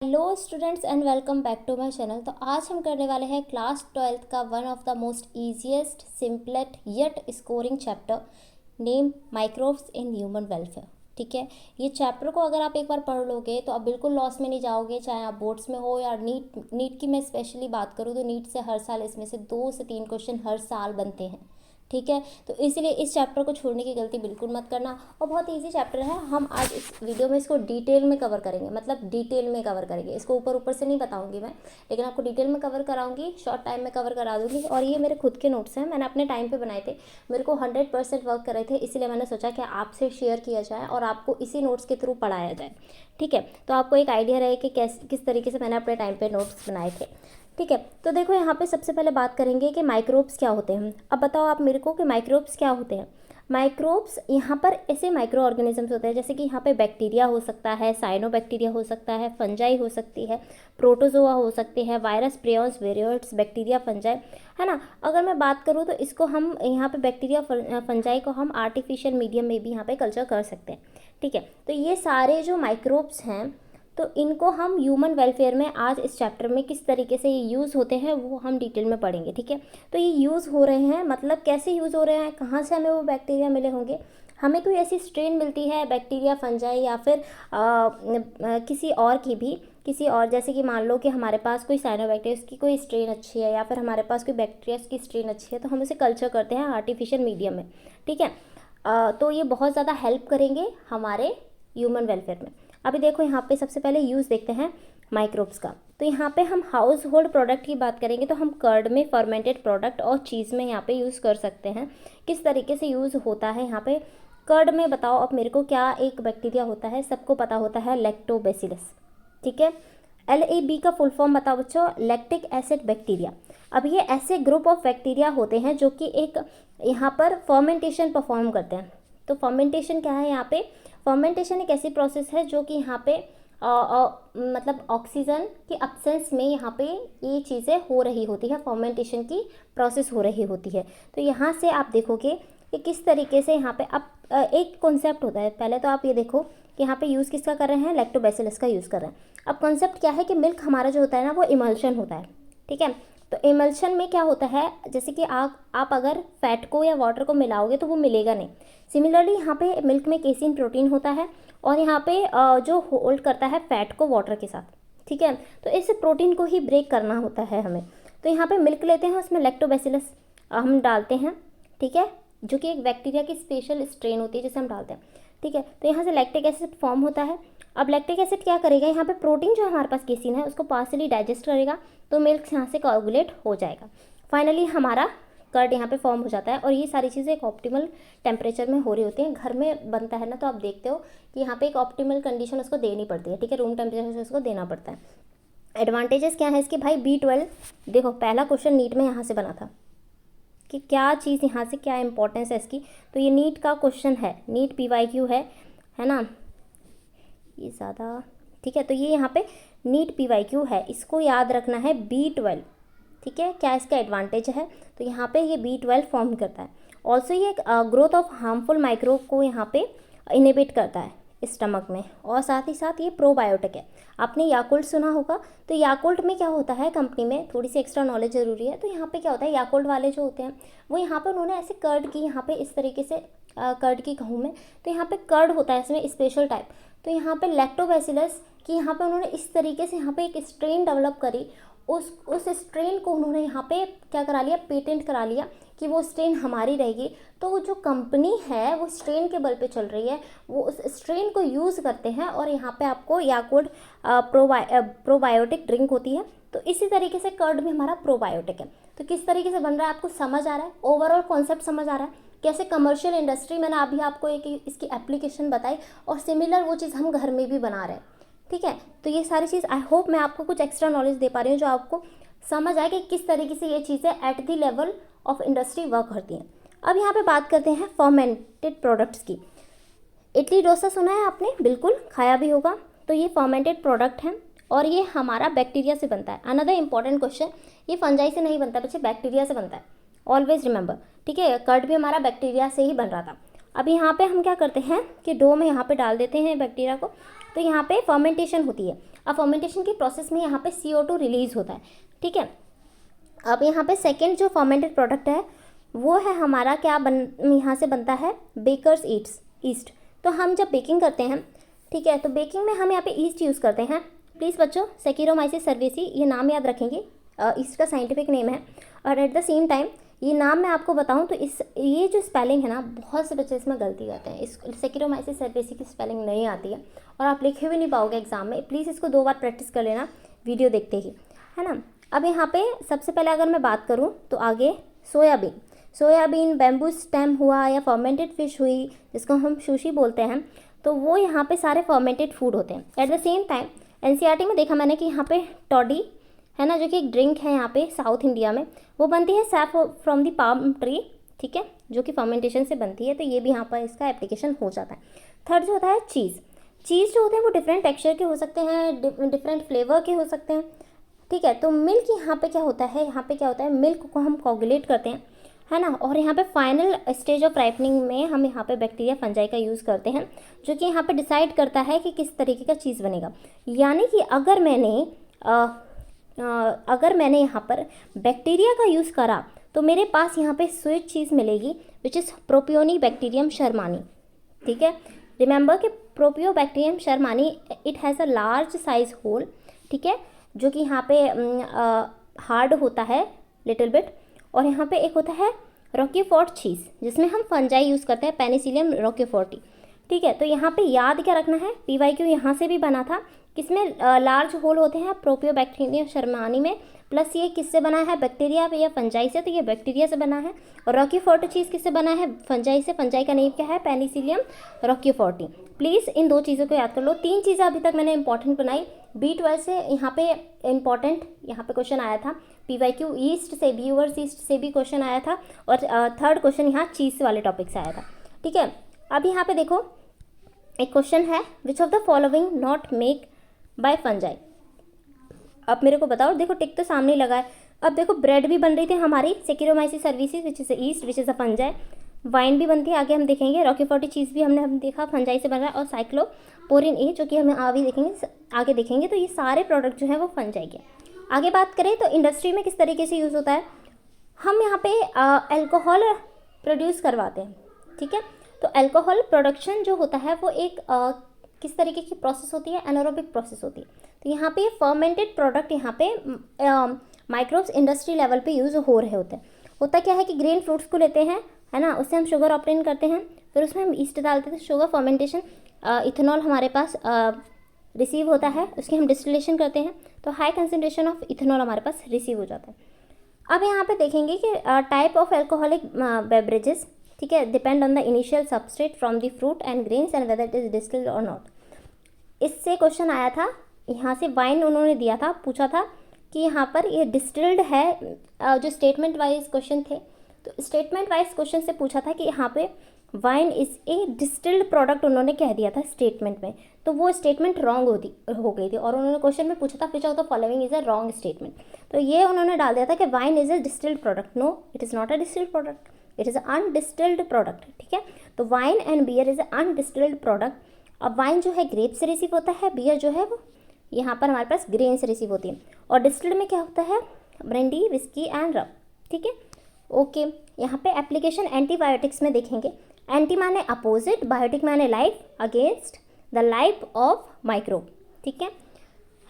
Hello students and welcome back to my channel. तो आज हम करने वाले हैं क्लास 12th का one of the most easiest simplest yet scoring chapter name microbes in human welfare. ठीक है, ये चैप्टर को अगर आप एक बार पढ़ लोगे तो आप बिल्कुल लॉस में नहीं जाओगे, चाहे आप बोर्ड्स में हो या नीट की मैं स्पेशली बात करूँ तो नीट से हर साल इसमें से 2 से 3 क्वेश्चन हर साल बनते हैं। ठीक है, तो इसीलिए इस चैप्टर को छोड़ने की गलती बिल्कुल मत करना। और बहुत इजी चैप्टर है, हम आज इस वीडियो में इसको डिटेल में कवर करेंगे, मतलब डिटेल में कवर करेंगे। इसको ऊपर ऊपर से नहीं बताऊंगी मैं, लेकिन आपको डिटेल में कवर कराऊंगी, शॉर्ट टाइम में कवर करा दूंगी। और ये मेरे खुद के नोट्स हैं, मैंने अपने टाइम पे बनाए थे, मेरे को 100% वर्क कर रहे थे, इसीलिए मैंने सोचा कि आपसे शेयर किया जाए और आपको इसी नोट्स के थ्रू पढ़ाया जाए। ठीक है, तो आपको एक आइडिया रहे कि किस तरीके से मैंने अपने टाइम पे नोट्स बनाए थे। ठीक है, तो देखो यहाँ पे सबसे पहले बात करेंगे कि माइक्रोब्स क्या होते हैं। अब बताओ आप मेरे को कि माइक्रोब्स क्या होते हैं। माइक्रोब्स यहाँ पर ऐसे माइक्रो ऑर्गेनिजम्स होते हैं, जैसे कि यहाँ पे बैक्टीरिया हो सकता है, साइनोबैक्टीरिया हो सकता है, फंजाई हो सकती है, प्रोटोजोआ हो सकते हैं, वायरस, प्रियॉन्स, वेरियोइड्स, बैक्टीरिया, फंजाई, है ना। अगर मैं बात करूँ तो इसको हम यहाँ पे बैक्टीरिया फंजाई को हम आर्टिफिशियल मीडियम में भी यहाँ पे कल्चर कर सकते हैं। ठीक है, तो ये सारे जो माइक्रोब्स हैं तो इनको हम ह्यूमन वेलफेयर में आज इस चैप्टर में किस तरीके से ये यूज़ होते हैं वो हम डिटेल में पढ़ेंगे। ठीक है, तो ये यूज़ हो रहे हैं, मतलब कैसे यूज़ हो रहे हैं, कहाँ से हमें वो बैक्टीरिया मिले होंगे, हमें कोई ऐसी स्ट्रेन मिलती है बैक्टीरिया, फंजाई या फिर किसी और की भी, किसी और, जैसे कि मान लो कि हमारे पास कोई साइनोबैक्टीरिया की कोई स्ट्रेन अच्छी है या फिर हमारे पास कोई बैक्टीरिया की स्ट्रेन अच्छी है, तो हम उसे कल्चर करते हैं आर्टिफिशियल मीडियम में। ठीक है, तो ये बहुत ज़्यादा हेल्प करेंगे हमारे ह्यूमन वेलफेयर में। अभी देखो यहाँ पे सबसे पहले यूज़ देखते हैं माइक्रोब्स का। तो यहाँ पे हम हाउस होल्ड प्रोडक्ट की बात करेंगे तो हम कर्ड में, फर्मेंटेड प्रोडक्ट और चीज़ में यहाँ पे यूज़ कर सकते हैं। किस तरीके से यूज़ होता है यहाँ पे कर्ड में, बताओ अब मेरे को, क्या एक बैक्टीरिया होता है, सबको पता होता है, लैक्टोबैसिलस। ठीक है, LAB का फुल फॉर्म बताओ बच्चों, लैक्टिक एसिड बैक्टीरिया। अब ये ऐसे ग्रुप ऑफ बैक्टीरिया होते हैं जो कि एक यहाँ पर फर्मेंटेशन परफॉर्म करते हैं। तो फर्मेंटेशन क्या है यहाँ पे, फर्मेंटेशन एक ऐसी प्रोसेस है जो कि यहाँ पे मतलब ऑक्सीजन की अब्सेंस में यहाँ पे ये चीज़ें हो रही होती है, फर्मेंटेशन की प्रोसेस हो रही होती है। तो यहाँ से आप देखोगे कि किस तरीके से यहाँ पे अब एक कॉन्सेप्ट होता है। पहले तो आप ये देखो कि यहाँ पे यूज़ किसका कर रहे हैं, लैक्टोबैसिलस का यूज़ कर रहे हैं। अब कॉन्सेप्ट क्या है कि मिल्क हमारा जो होता है ना वो इमल्शन होता है। ठीक है, तो इमल्शन में क्या होता है, जैसे कि आप अगर फैट को या वाटर को मिलाओगे तो वो मिलेगा नहीं। सिमिलरली यहाँ पे मिल्क में केसिन प्रोटीन होता है और यहाँ पे जो होल्ड करता है फैट को वाटर के साथ। ठीक है, तो इस प्रोटीन को ही ब्रेक करना होता है हमें। तो यहाँ पे मिल्क लेते हैं, उसमें लैक्टोबैसिलस हम डालते हैं। ठीक है, जो कि एक बैक्टीरिया की स्पेशल स्ट्रेन होती है जिसे हम डालते हैं। ठीक है, तो यहाँ से लैक्टिक एसिड फॉर्म होता है। अब लैक्टिक एसिड क्या करेगा, यहाँ पे प्रोटीन जो हमारे पास केसिन है उसको पार्सली डाइजेस्ट करेगा, तो मिल्क यहाँ से कोगुलेट हो जाएगा। फाइनली हमारा कर्ड यहाँ पे फॉर्म हो जाता है। और ये सारी चीज़ें एक ऑप्टिमल टेम्परेचर में हो रही होती हैं। घर में बनता है ना, तो आप देखते हो कि यहाँ पे एक ऑप्टिमल कंडीशन उसको देनी पड़ती है। ठीक है, रूम टेम्परेचर से उसको देना पड़ता है। एडवांटेजेस क्या है इसके भाई, B12 देखो पहला क्वेश्चन नीट में यहाँ से बना था कि क्या चीज़ यहाँ से, क्या इंपॉर्टेंस है इसकी, तो ये नीट का क्वेश्चन है, नीट PYQ है ना, ये ज़्यादा। ठीक है, तो ये यहाँ पे नीट PYQ है, इसको याद रखना है, B12। ठीक है, क्या इसका एडवांटेज है, तो यहाँ पे ये B12 फॉर्म करता है। ऑल्सो ये ग्रोथ ऑफ हार्मफुल माइक्रोब को यहाँ पे इनहिबिट करता है स्टमक में, और साथ ही साथ ये प्रोबायोटिक है। आपने याकुल्ट सुना होगा, तो याकुल्ट में क्या होता है, कंपनी में थोड़ी सी एक्स्ट्रा नॉलेज ज़रूरी है। तो यहाँ पे क्या होता है, याकुल्ट वाले जो होते हैं वो यहाँ पे उन्होंने ऐसे कर्ड की, यहाँ पे इस तरीके से कर्ड की कहूँ मैं, तो यहाँ पे कर्ड होता है इसमें स्पेशल टाइप। तो यहाँ पे लैक्टोबैसिलस की यहाँ पे उन्होंने इस तरीके से यहाँ पे एक स्ट्रेन डेवलप करी, उस स्ट्रेन को उन्होंने यहाँ पे क्या करा लिया, पेटेंट करा लिया कि वो स्ट्रेन हमारी रहेगी। तो जो कंपनी है वो स्ट्रेन के बल पे चल रही है, वो उस स्ट्रेन को यूज़ करते हैं। और यहाँ पे आपको याकुल्ट प्रोबायोटिक ड्रिंक होती है, तो इसी तरीके से कर्ड भी हमारा प्रोबायोटिक है। तो किस तरीके से बन रहा है आपको समझ आ रहा है, ओवरऑल कॉन्सेप्ट समझ आ रहा है, कैसे कमर्शियल इंडस्ट्री, मैंने अभी आपको एक इसकी एप्लीकेशन बताई, और सिमिलर वो चीज़ हम घर में भी बना रहे हैं। ठीक है, तो ये सारी चीज़ आई होप मैं आपको कुछ एक्स्ट्रा नॉलेज दे पा रही हूँ जो आपको समझ आए कि किस तरीके से ये चीज़ें at the level of industry work करती हैं। अब यहाँ पे बात करते हैं फर्मेंटेड प्रोडक्ट्स की। इडली डोसा सुना है आपने, बिल्कुल खाया भी होगा। तो ये फर्मेंटेड प्रोडक्ट है और ये हमारा बैक्टीरिया से बनता है। अनदर इंपॉर्टेंट क्वेश्चन, ये फंजाई से नहीं बनता बच्चे, बैक्टीरिया से बनता है, ऑलवेज रिमेंबर। ठीक है, कर्ड भी हमारा बैक्टीरिया से ही बन रहा था। अब यहाँ पे हम क्या करते हैं कि डो में यहाँ पे डाल देते हैं बैक्टीरिया को, तो यहाँ पे फर्मेंटेशन होती है। अब फर्मेंटेशन की प्रोसेस में यहाँ पे CO2 रिलीज होता है, ठीक है। अब यहाँ पे सेकेंड जो फर्मेंटेड प्रोडक्ट है वो है हमारा क्या यहाँ से बनता है बेकर्स ईस्ट। तो हम जब बेकिंग करते हैं, ठीक है, तो बेकिंग में हम यहाँ पे ईस्ट यूज़ करते हैं। प्लीज़ बच्चों सेक्यूरोमाइसिस सर्वेसी ये नाम याद रखेंगे, ईस्ट का साइंटिफिक नेम है। और एट द सेम टाइम ये नाम मैं आपको बताऊं तो ये जो स्पेलिंग है ना, बहुत से बच्चे इसमें गलती करते हैं। इस सेक्यूरोमाइसिस सर्वेसी की स्पेलिंग नहीं आती है और आप लिखे भी नहीं पाओगे एग्जाम में। प्लीज़ इसको 2 बार प्रैक्टिस कर लेना वीडियो देखते ही, है ना। अब यहाँ पे सबसे पहले अगर मैं बात करूँ तो आगे सोयाबीन, बैम्बू स्टेम हुआ या फर्मेंटेड फिश हुई जिसको हम सुशी बोलते हैं, तो वो यहाँ पे सारे फर्मेंटेड फूड होते हैं। Eight the same time NCERT में देखा मैंने कि यहाँ पे टॉडी है ना, जो कि एक ड्रिंक है यहाँ पे साउथ इंडिया में, वो बनती है SAP from the palm tree, ठीक है, जो कि फर्मेंटेशन से बनती है। तो ये भी यहाँ पर इसका एप्लीकेशन हो जाता है। थर्ड जो होता है चीज़ जो होते हैं वो डिफरेंट टेक्सचर के हो सकते हैं, डिफरेंट फ्लेवर के हो सकते हैं, ठीक है। तो मिल्क यहाँ पे क्या होता है, मिल्क को हम कोगुलेट करते हैं, है ना। और यहाँ पे फाइनल स्टेज ऑफ राइपनिंग में हम यहाँ पे बैक्टीरिया फंजाई का यूज़ करते हैं, जो कि यहाँ पे डिसाइड करता है कि किस तरीके का चीज़ बनेगा। यानी कि अगर मैंने यहाँ पर बैक्टीरिया का यूज़ करा तो मेरे पास यहाँ पे स्वीट चीज़ मिलेगी विच इज़ प्रोपियोनिबैक्टीरियम शर्मानी, ठीक है। रिमेंबर कि Propionibacterium shermanii it has a large size hole, ठीक है, जो कि यहाँ पे हार्ड होता है लिटिल बिट। और यहाँ पे एक होता है रॉकीफोर्ट चीज़ जिसमें हम फंजाई यूज़ करते हैं, पेनिसिलियम रॉकीफोर्टी, ठीक है। तो यहाँ पे याद क्या रखना है, PYQ यहाँ से भी बना था, किसमें लार्ज होल होते हैं प्रोपियोबैक्टीरियम शर्मानी में, प्लस ये किससे बना है बैक्टीरिया या फंजाई से, तो ये बैक्टीरिया से बना है। और रॉकीफोर्टी चीज़ किससे बना है, फंजाई से, फंजाई का नेम क्या है पेनिसिलियम रॉकीफोर्टी। प्लीज़ इन 2 चीज़ों को याद कर लो। 3 चीज़ें अभी तक मैंने इंपॉर्टेंट बनाई। B12 से यहाँ पे इंपॉर्टेंट यहाँ पे क्वेश्चन आया था, PYQ ईस्ट से, व्यूअर्स ईस्ट से भी क्वेश्चन आया था, और थर्ड क्वेश्चन यहाँ चीज़ वाले टॉपिक से आया था, ठीक है। अब यहाँ पे देखो एक क्वेश्चन है, which of the following not make by fungi. अब मेरे को बताओ, देखो टिक तो सामने लगा है। अब देखो ब्रेड भी बन रही थी हमारी Saccharomyces cerevisiae which is yeast which is a fungi, wine भी बनती है, आगे हम देखेंगे। रॉकीफोर्टी चीज़ भी हम देखा फंजाई से बन रहा है, और साइक्लोपोरिन ए जो कि हमें आगे देखेंगे। तो ये सारे प्रोडक्ट जो हैं वो फंजाई के। आगे बात करें तो इंडस्ट्री में किस तरीके से यूज़ होता है, हम यहाँ पे अल्कोहल प्रोड्यूस करवाते हैं, ठीक है। तो अल्कोहल प्रोडक्शन जो होता है वो एक किस तरीके की प्रोसेस होती है, एनारोबिक प्रोसेस होती है। तो यहाँ पे फर्मेंटेड प्रोडक्ट यहाँ पे माइक्रोब्स इंडस्ट्री लेवल पे यूज़ हो रहे होते हैं। होता क्या है कि ग्रेन फ्रूट्स को लेते हैं, है ना, उससे हम शुगर ऑब्टेन करते हैं, फिर उसमें हम ईस्ट डालते हैं, शुगर फर्मेंटेशन, इथेनॉल हमारे पास रिसीव होता है, उसकी हम डिस्टिलेशन करते हैं, तो हाई कंसनट्रेशन ऑफ इथेनॉल हमारे पास रिसीव हो जाता है। अब यहाँ पे देखेंगे कि टाइप ऑफ एल्कोहलिक बेवरेजेस, ठीक है, depend on the initial substrate from the fruit and grains and whether it is distilled और नॉट। इससे क्वेश्चन आया था, यहाँ से वाइन उन्होंने दिया था, पूछा था कि यहाँ पर ये डिस्टिल्ड है, जो स्टेटमेंट वाइज क्वेश्चन थे, तो स्टेटमेंट वाइज क्वेश्चन से पूछा था कि यहाँ पे wine is a distilled product उन्होंने कह दिया था स्टेटमेंट में, तो वो स्टेटमेंट रॉन्ग हो गई थी, और उन्होंने क्वेश्चन में पूछा था which of the following is a wrong statement. तो ये उन्होंने डाल दिया था कि wine is a distilled product. No, it is not a distilled product, it is undistilled product, ठीक है। तो wine and beer is a undistilled product. अब वाइन जो है ग्रेप से रिसीव होता है, बियर जो है वो यहाँ पर हमारे पास ग्रेन से रिसीव होती है, और डिस्टिल्ड में क्या होता है, ब्रांडी, विस्की एंड रम, ठीक है, ओके। यहाँ पे एप्लीकेशन एंटीबायोटिक्स में देखेंगे, एंटी माने अपोजिट, बायोटिक माने life, against the life of microbe, ठीक है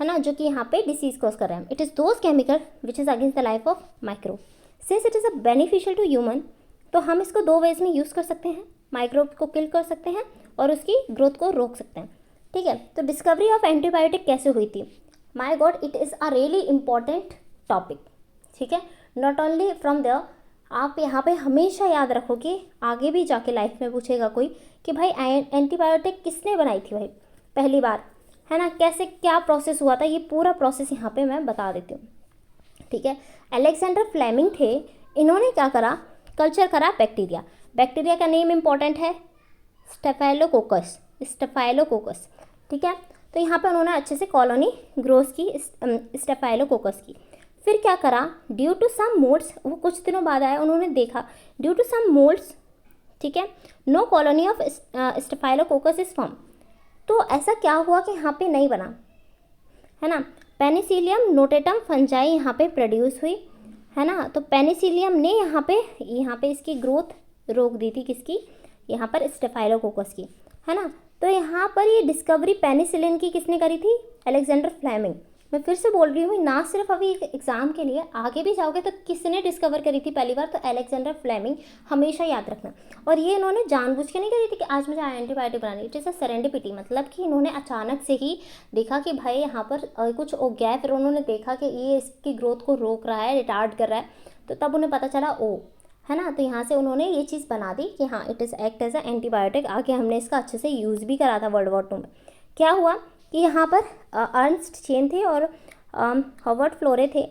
ना, जो कि यहाँ पे डिसीज कॉज कर रहे हैं। It is those chemical which is against the life of microbe. Since it is a beneficial to human, तो हम इसको 2 वेज में यूज़ कर सकते हैं, माइक्रोब को किल कर सकते हैं और उसकी ग्रोथ को रोक सकते हैं, ठीक है। तो डिस्कवरी ऑफ एंटीबायोटिक कैसे हुई थी, my God, it is a really important topic, ठीक है। नॉट ओनली फ्रॉम देयर, आप यहाँ पे हमेशा याद रखो कि आगे भी जाके लाइफ में पूछेगा कोई कि भाई एंटीबायोटिक किसने बनाई थी भाई पहली बार, है ना, कैसे क्या प्रोसेस हुआ था, ये पूरा प्रोसेस यहाँ पे मैं बता देती हूँ, ठीक है। अलेक्जेंडर फ्लेमिंग थे, इन्होंने क्या करा, कल्चर करा बैक्टीरिया। बैक्टीरिया का नेम इंपॉर्टेंट है स्टेफाइलोकोकस, ठीक है। तो यहाँ पे उन्होंने अच्छे से कॉलोनी ग्रोथ की स्टेफाइलोकोकस की। फिर क्या करा, ड्यू टू सम मोल्ड्स, वो कुछ दिनों बाद आया, उन्होंने देखा ड्यू टू सम मोल्ड्स, ठीक है, no colony of staphylococcus is form. तो ऐसा क्या हुआ कि यहाँ पे नहीं बना, है ना। पेनिसिलियम नोटेटम फंजाई यहाँ पे प्रोड्यूस हुई, है ना। तो पेनिसिलियम ने यहाँ पे इसकी ग्रोथ रोक दी थी, किसकी, यहाँ पर स्टेफाइलोकोकस की, है ना। तो यहाँ पर ये डिस्कवरी पेनिसिलिन की किसने करी थी, अलेक्जेंडर फ्लेमिंग। मैं फिर से बोल रही हूँ, ना सिर्फ अभी एग्जाम के लिए, आगे भी जाओगे तो किसने डिस्कवर करी थी पहली बार, तो अलेक्जेंडर फ्लेमिंग, हमेशा याद रखना। और ये इन्होंने जानबूझ के नहीं करी थी कि आज मुझे एंटीबायोटिक बनानी, इट इज़ अ सेरेंडिपिटी, मतलब कि इन्होंने अचानक से ही देखा कि भाई यहाँ पर कुछ हो गया है, फिर उन्होंने देखा कि ये इसकी ग्रोथ को रोक रहा है, रिटार्ड कर रहा है, तो तब उन्हें पता चला, ओ, है ना। तो यहाँ से उन्होंने ये चीज़ बना दी कि हाँ, it is act as a antibiotic. आगे हमने इसका अच्छे से यूज़ भी करा था वर्ल्ड वॉर 2 में। क्या हुआ कि यहाँ पर अर्नस्ट चेन थे और हॉवर्ड फ्लोरे थे।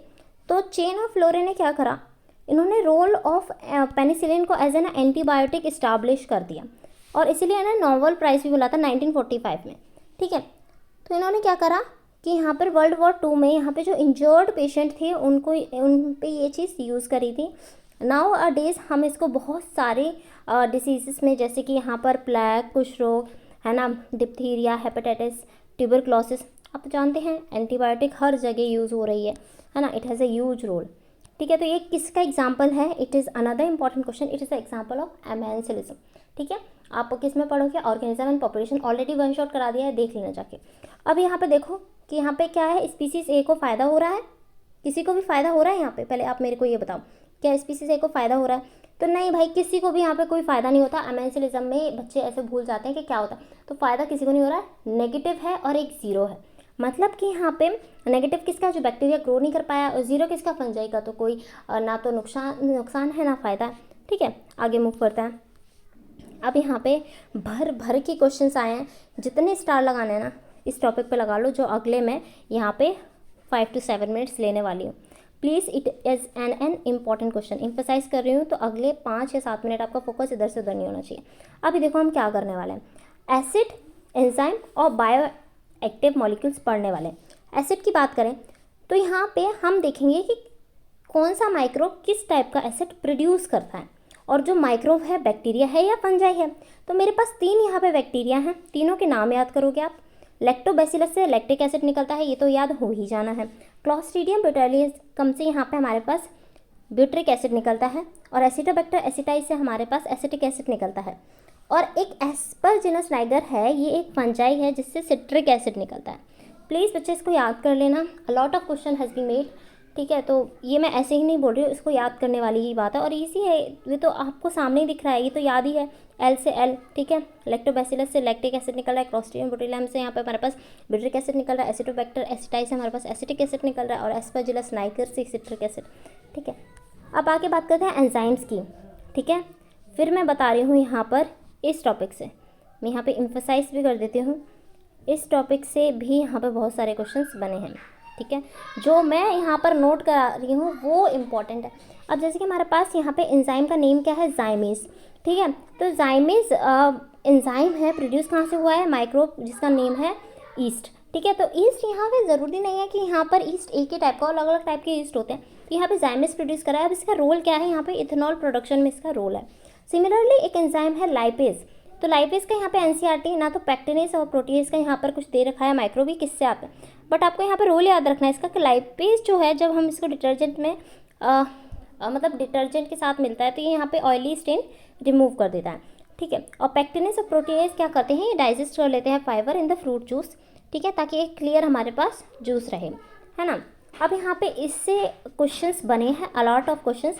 तो चेन और फ्लोरे ने क्या करा, इन्होंने रोल ऑफ पेनिसिलिन को एज एन एंटीबायोटिक इस्टाब्लिश कर दिया, और इसीलिए इन्हें नोबेल प्राइज़ भी मिला था 1945 में, ठीक है। तो इन्होंने क्या करा कि यहाँ पर वर्ल्ड वॉर 2 में यहाँ पे जो इंजर्ड पेशेंट थे उन पे ये चीज़ यूज़ करी थी। नाउ अ डेज हम इसको बहुत सारे डिसीज़ में, जैसे कि यहाँ पर प्लेग, कुष्ठ रोग, है ना, डिप्थीरिया, हेपेटाइटिस, ट्यूबरक्लोसिस, आप जानते हैं एंटीबायोटिक हर जगह यूज़ हो रही है ना। It has a huge role, ठीक है। तो ये किसका एग्जाम्पल है, it is another important question, it is the example of amensalism, ठीक है। आप किस में पढ़ोगे, organism and population, already one shot करा दिया है, देख लेना जाके। अब यहाँ पे देखो कि यहाँ पे क्या है, स्पीसीज ए को फ़ायदा हो रहा है, किसी को भी फ़ायदा हो रहा है यहाँ पे, पहले आप मेरे को ये बताओ, क्या स्पीसीज ए को फ़ायदा हो रहा है, तो नहीं भाई, किसी को भी यहाँ पे कोई फ़ायदा नहीं होता। एमेंसिलिज्म में बच्चे ऐसे भूल जाते हैं कि क्या होता है, तो फ़ायदा किसी को नहीं हो रहा है, नेगेटिव है और एक ज़ीरो है, मतलब कि यहाँ पे नेगेटिव किसका, जो बैक्टीरिया ग्रो नहीं कर पाया, और ज़ीरो किसका, फंजाई का, तो कोई ना तो नुकसान है ना फ़ायदा, ठीक है। आगे मूव करता है। अब यहाँ पे भर भर के क्वेश्चंस आए हैं, जितने स्टार लगाने हैं ना इस टॉपिक पे लगा लो, जो अगले मैं यहाँ पे 5 to 7 मिनट्स लेने वाली हूँ। Please, it is an important question, emphasise कर रही हूँ, तो अगले 5 या 7 मिनट आपका फोकस इधर से उधर नहीं होना चाहिए। अभी देखो हम क्या करने वाले हैं, एसिड, एंजाइम और बायो एक्टिव मॉलिक्यूल्स पढ़ने वाले हैं। एसिड की बात करें तो यहाँ पे हम देखेंगे कि कौन सा माइक्रोब किस टाइप का एसिड प्रोड्यूस करता है, और जो माइक्रोब है बैक्टीरिया है या फंजाई है। तो मेरे पास 3 यहाँ पे बैक्टीरिया हैं, तीनों के नाम याद करोगे आप। लैक्टोबैसिलस से लैक्टिक एसिड निकलता है, ये तो याद हो ही जाना है। क्लॉस्ट्रीडियम ब्यूटालिकम से यहाँ पे हमारे पास ब्यूट्रिक एसिड निकलता है, और एसिटोबैक्टर एसिटाइज से हमारे पास एसिटिक एसिड निकलता है। और एक एस्परजिलस नाइगर है, ये एक फंजाई है जिससे सिट्रिक एसिड निकलता है। प्लीज़ बच्चे इसको याद कर लेना, a lot of question has been made, ठीक है। तो ये मैं ऐसे ही नहीं बोल रही हूँ, इसको याद करने वाली ही बात है, और इजी है, ये तो आपको सामने ही दिख रहा है, ये तो याद ही है, एल से एल, ठीक है। लैक्टोबैसिलस से लैक्टिक एसिड निकल रहा है, क्लॉस्ट्रिडियम बोट्यूलिनम से यहाँ पे हमारे पास ब्यूट्रिक एसिड निकल रहा है, एसिटोबैक्टर एसिटाइज से हमारे पास एसिटिक एसिड निकल रहा है, और एस्परजिलस नाइगर से सिट्रिक एसिड, ठीक है। अब आगे बात करते हैं एंजाइम्स की, ठीक है। फिर मैं बता रही हूँ यहाँ पर इस टॉपिक से, मैं यहाँ पे एम्फसाइज भी कर देती हूँ, इस टॉपिक से भी यहाँ पे बहुत सारे क्वेश्चंस बने हैं, ठीक है। जो मैं यहाँ पर नोट करा रही हूँ वो इम्पॉर्टेंट है। अब जैसे कि हमारे पास यहाँ पे एंजाइम का नेम क्या है, जाइमेज, ठीक है। तो जाइमेज एंजाइम है, प्रोड्यूस कहाँ से हुआ है, माइक्रोब जिसका नेम है ईस्ट, ठीक है। तो ईस्ट यहाँ पे ज़रूरी नहीं है कि यहाँ पर ईस्ट एक ही टाइप का, अलग अलग टाइप के ईस्ट होते हैं। यहाँ पे जाइमेज प्रोड्यूस करा है। अब इसका रोल क्या है, यहाँ पे इथेनॉल प्रोडक्शन में इसका रोल है। सिमिलरली एक एंजाइम है लाइपेज, तो लाइपेज का यहाँ पे एनसीईआरटी ना तो पैक्टिनेज और प्रोटीएज का यहाँ पर कुछ दे रखा है, माइक्रोबी किससे आता है, बट आपको यहाँ पे रोल याद रखना है इसका कि लाइपेज जो है, जब हम इसको डिटर्जेंट में मतलब डिटर्जेंट के साथ मिलता है तो ये यहाँ पे ऑयली स्टेन रिमूव कर देता है, ठीक है। और पैक्टिनेज और प्रोटीएज क्या करते हैं, ये डाइजेस्ट कर लेते हैं fibre in the fruit juice, ठीक है, ताकि एक क्लियर हमारे पास जूस रहे, है ना। अब यहाँ पे इससे क्वेश्चंस बने हैं, अलॉट ऑफ क्वेश्चंस।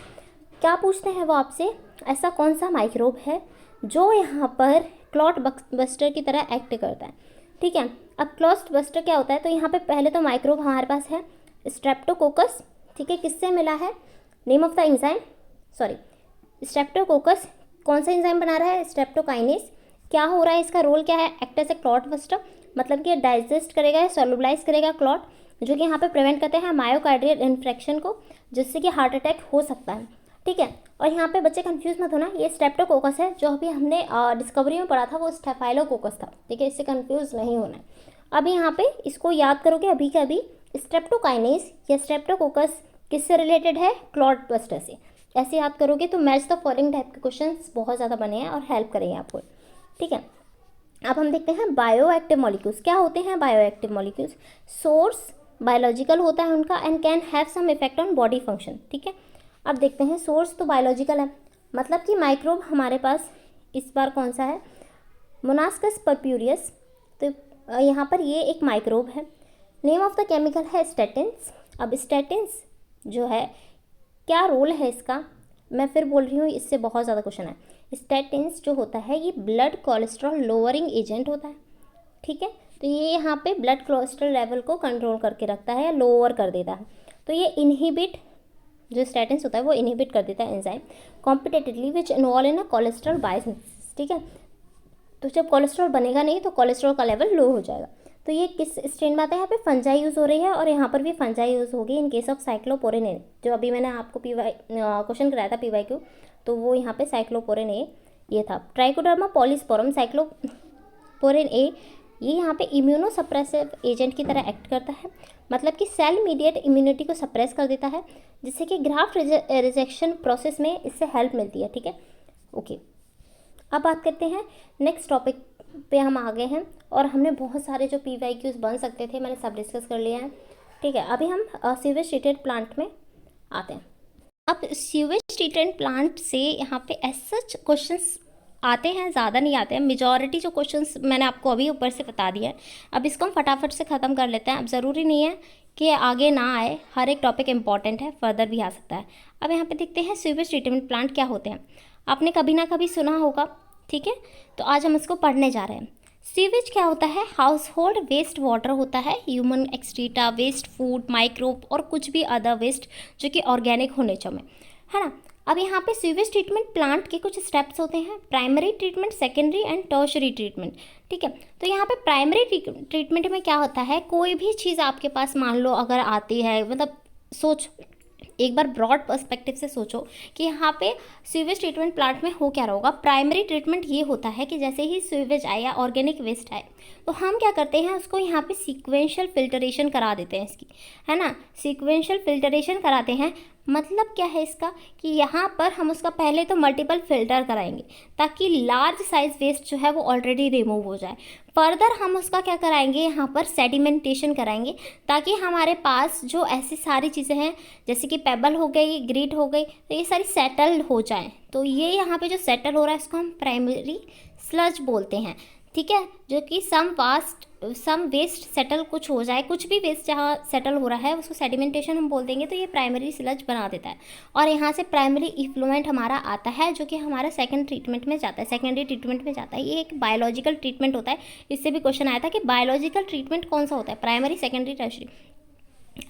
क्या पूछते हैं वो आपसे, ऐसा कौन सा माइक्रोब है जो यहाँ पर क्लॉट बस्टर की तरह एक्ट करता है, ठीक है। अब क्लॉट बस्टर क्या होता है, तो यहाँ पे पहले तो माइक्रोब हमारे पास है स्ट्रेप्टोकोकस, ठीक है। किससे मिला है, name of the enzyme, sorry, Streptococcus कौन सा एंजाइम बना रहा है, स्ट्रेप्टोकाइनेस। क्या हो रहा है, इसका रोल क्या है, act as a clot buster, मतलब कि डाइजेस्ट करेगा, सोलुबलाइज करेगा क्लॉट, जो कि यहाँ पे प्रिवेंट करते हैं मायोकार्डियल इन्फेक्शन को, जिससे कि हार्ट अटैक हो सकता है, ठीक है। और यहाँ पे बच्चे कंफ्यूज मत होना, ये स्ट्रेप्टोकोकस है, जो अभी हमने डिस्कवरी में पढ़ा था वो स्टेफाइलोकोकस था, ठीक है, इससे कंफ्यूज नहीं होना है। अभी यहाँ पे इसको याद करोगे अभी के अभी, स्ट्रेप्टोकाइनेस या स्ट्रेप्टोकोकस किससे रिलेटेड है, क्लॉट बस्टर से, ऐसे याद करोगे तो मैच द फॉलोइंग टाइप के क्वेश्चन बहुत ज़्यादा बने हैं और हेल्प करेंगे आपको, ठीक है। अब हम देखते हैं बायो एक्टिव मॉलिक्यूल्स। क्या होते हैं bio active molecules, source biological होता है उनका and can have some effect on body function. ठीक है, अब देखते हैं सोर्स तो बायोलॉजिकल है, मतलब कि माइक्रोब हमारे पास इस बार कौन सा है, मोनास्कस परप्यूरियस। तो यहाँ पर ये एक माइक्रोब है। नेम ऑफ द केमिकल है स्टेटिन्स। अब स्टेटिन्स जो है क्या रोल है इसका, मैं फिर बोल रही हूँ, इससे बहुत ज़्यादा क्वेश्चन है। स्टेटिन्स जो होता है ये ब्लड कोलेस्ट्रॉल लोअरिंग एजेंट होता है। ठीक है, तो ये यहाँ पे ब्लड कोलेस्ट्रॉल लेवल को कंट्रोल करके रखता है या लोअर कर देता है। तो ये इनहिबिट, जो स्टेटिन्स होता है वो इनहिबिट कर देता है enzyme competitively which involve in a cholesterol biosynthesis. ठीक है, तो जब कोलेस्ट्रॉल बनेगा नहीं तो कोलेस्ट्रॉल का लेवल लो हो जाएगा। तो ये किस स्ट्रेन में आता है, यहाँ पे फंजाई यूज़ हो रही है और यहाँ पर भी फंजाई यूज़ होगी इन केस ऑफ साइक्लोपोरेन ए, जो अभी मैंने आपको क्वेश्चन कराया था PYQ, तो वो यहाँ पे साइक्लोपोरेन ए ये था। ट्राइकोडर्मा पॉलीस्पोरम साइक्लोपोरेन ए ये यहाँ पे इम्यूनो सप्रेसिव एजेंट की तरह एक्ट करता है, मतलब कि सेल मीडिएट इम्यूनिटी को सप्रेस कर देता है, जिससे कि ग्राफ्ट रिजेक्शन प्रोसेस में इससे हेल्प मिलती है। ठीक है, ओके, अब बात करते हैं नेक्स्ट टॉपिक पे हम आ गए हैं और हमने बहुत सारे जो PYQs बन सकते थे मैंने सब डिस्कस कर लिया है। ठीक है, अभी हम सीवेज ट्रीटेड प्लांट में आते हैं। अब सीवेज ट्रीटेड प्लांट से यहाँ पे एज सच क्वेश्चंस आते हैं, ज़्यादा नहीं आते हैं, मेजॉरिटी जो क्वेश्चंस मैंने आपको अभी ऊपर से बता दिया है। अब इसको हम फटाफट से ख़त्म कर लेते हैं। अब ज़रूरी नहीं है कि आगे ना आए, हर एक टॉपिक इंपॉर्टेंट है, फर्दर भी आ सकता है। अब यहाँ पे देखते हैं सीवेज ट्रीटमेंट प्लांट क्या होते हैं, आपने कभी ना कभी सुना होगा। ठीक है, तो आज हम इसको पढ़ने जा रहे हैं। सीवेज क्या होता है, हाउस होल्ड वेस्ट वाटर होता है, human excreta, waste food, microbe और कुछ भी अदर वेस्ट जो कि ऑर्गेनिक हो नेचर में, है ना। अब यहाँ पे सीवेज ट्रीटमेंट प्लांट के कुछ स्टेप्स होते हैं, primary treatment, secondary and tertiary treatment. ठीक है, तो यहाँ पे प्राइमरी ट्रीटमेंट में क्या होता है, कोई भी चीज़ आपके पास मान लो अगर आती है, मतलब सोच एक बार ब्रॉड पर्सपेक्टिव से सोचो कि यहाँ पे सीवेज ट्रीटमेंट प्लांट में हो क्या रहा होगा। प्राइमरी ट्रीटमेंट ये होता है कि जैसे ही सीवेज आए या ऑर्गेनिक वेस्ट आए तो हम क्या करते हैं, उसको यहाँ पे सीक्वेंशियल फिल्टरेशन करा देते हैं इसकी, है ना। सीक्वेंशियल फिल्टरेशन कराते हैं, मतलब क्या है इसका कि यहाँ पर हम उसका पहले तो मल्टीपल फिल्टर कराएंगे ताकि लार्ज साइज वेस्ट जो है वो ऑलरेडी रिमूव हो जाए। फर्दर हम उसका क्या कराएंगे, यहाँ पर सेडिमेंटेशन कराएंगे ताकि हमारे पास जो ऐसी सारी चीज़ें हैं जैसे कि पेबल हो गई, ग्रीट हो गई, तो ये सारी सेटल हो जाएं। तो ये यहाँ पे जो सेटल हो रहा है इसको हम प्राइमरी स्लज बोलते हैं। ठीक है, जो कि सम वेस्ट सेटल कुछ हो जाए, कुछ भी वेस्ट जहाँ सेटल हो रहा है उसको सेडिमेंटेशन हम बोल देंगे, तो ये प्राइमरी स्लज बना देता है। और यहाँ से प्राइमरी इफ्लुएंट हमारा आता है जो कि हमारा सेकंड ट्रीटमेंट में जाता है, सेकेंडरी ट्रीटमेंट में जाता है। ये एक बायोलॉजिकल ट्रीटमेंट होता है, इससे भी क्वेश्चन आया था कि बायोलॉजिकल ट्रीटमेंट कौन सा होता है, प्राइमरी, सेकेंडरी, टर्शरी।